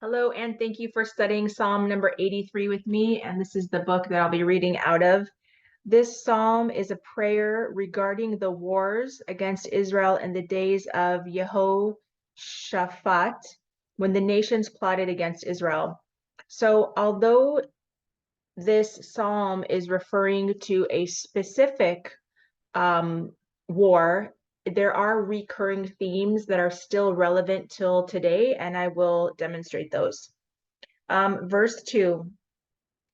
Hello, and thank you for studying Psalm number 83 with me. And this is the book that I'll be reading out of. This psalm is a prayer regarding the wars against Israel in the days of Jehoshaphat, when the nations plotted against Israel. So, although this psalm is referring to a specific war, there are recurring themes that are still relevant till today, and I will demonstrate those. Verse 2,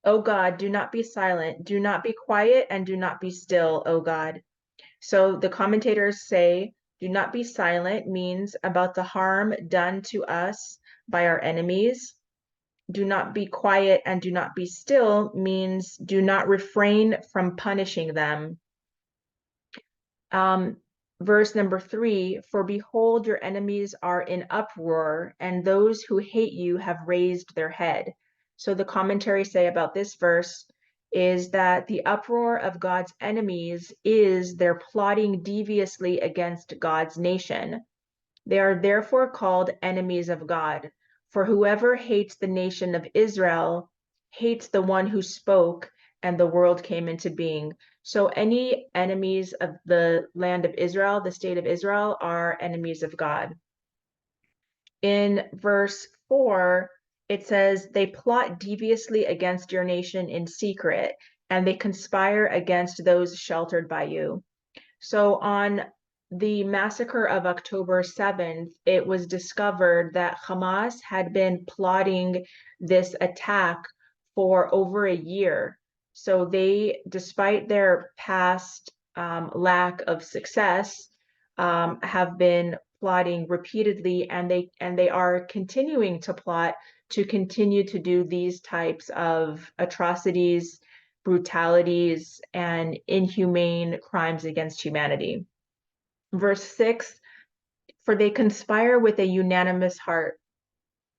O God, do not be silent, do not be quiet, and do not be still, O God. So the commentators say, do not be silent means about the harm done to us by our enemies. Do not be quiet and do not be still means do not refrain from punishing them. Verse number 3, for behold, your enemies are in uproar, and those who hate you have raised their head. So the commentaries say about this verse is that the uproar of God's enemies is their plotting deviously against God's nation. They are therefore called enemies of God. For whoever hates the nation of Israel hates the one who spoke, and the world came into being. So any enemies of the land of Israel, the state of Israel, are enemies of God. In verse 4, it says, they plot deviously against your nation in secret, and they conspire against those sheltered by you. So on the massacre of October 7th, it was discovered that Hamas had been plotting this attack for over a year. So they, despite their past lack of success, have been plotting repeatedly, and they are continuing to plot to continue to do these types of atrocities, brutalities, and inhumane crimes against humanity. Verse 6, for they conspire with a unanimous heart.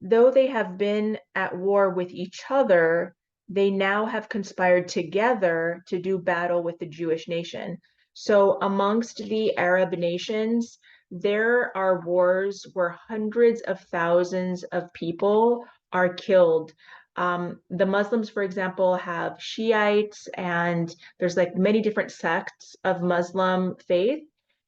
Though they have been at war with each other, they now have conspired together to do battle with the Jewish nation. So amongst the Arab nations, there are wars where hundreds of thousands of people are killed. The Muslims, for example, have Shiites, and there's like many different sects of Muslim faith.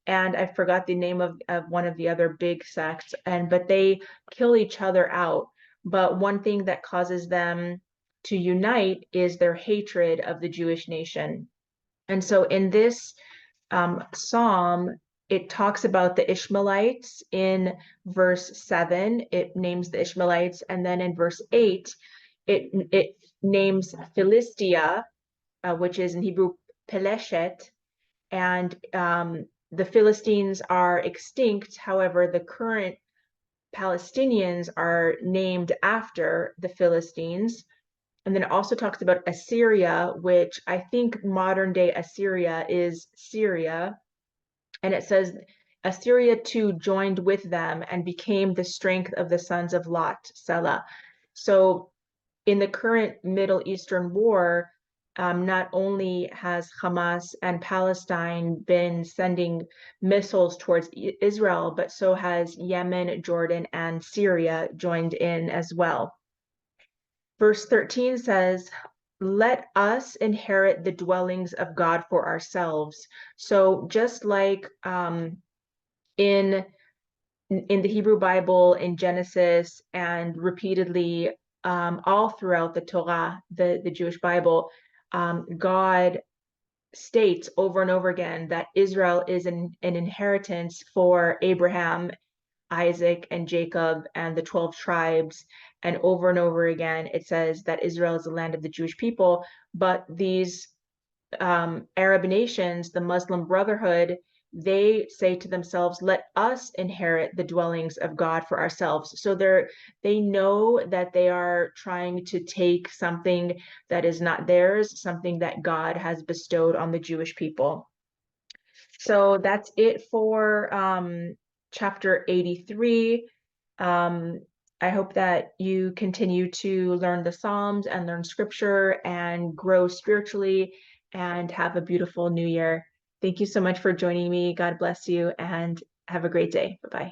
And I forgot the name of one of the other big sects, but they kill each other out. But one thing that causes them to unite is their hatred of the Jewish nation. And so in this psalm, it talks about the Ishmaelites in verse 7. It names the Ishmaelites. And then in verse 8, it names Philistia, which is in Hebrew Peleshet. And the Philistines are extinct. However, the current Palestinians are named after the Philistines. And then it also talks about Assyria, which I think modern day Assyria is Syria. And it says, Assyria too joined with them and became the strength of the sons of Lot, Selah. So in the current Middle Eastern war, not only has Hamas and Palestine been sending missiles towards Israel, but so has Yemen, Jordan, and Syria joined in as well. Verse 13 says, let us inherit the dwellings of God for ourselves. So just like in the Hebrew Bible, in Genesis, and repeatedly all throughout the Torah, the Jewish Bible, God states over and over again that Israel is an inheritance for Abraham, Isaac, and Jacob, and the 12 tribes. And over again, it says that Israel is the land of the Jewish people. But these Arab nations, the Muslim Brotherhood, they say to themselves, let us inherit the dwellings of God for ourselves. So they know that they are trying to take something that is not theirs, something that God has bestowed on the Jewish people. So that's it for chapter 83. I hope that you continue to learn the Psalms and learn scripture and grow spiritually and have a beautiful new year. Thank you so much for joining me. God bless you and have a great day. Bye-bye.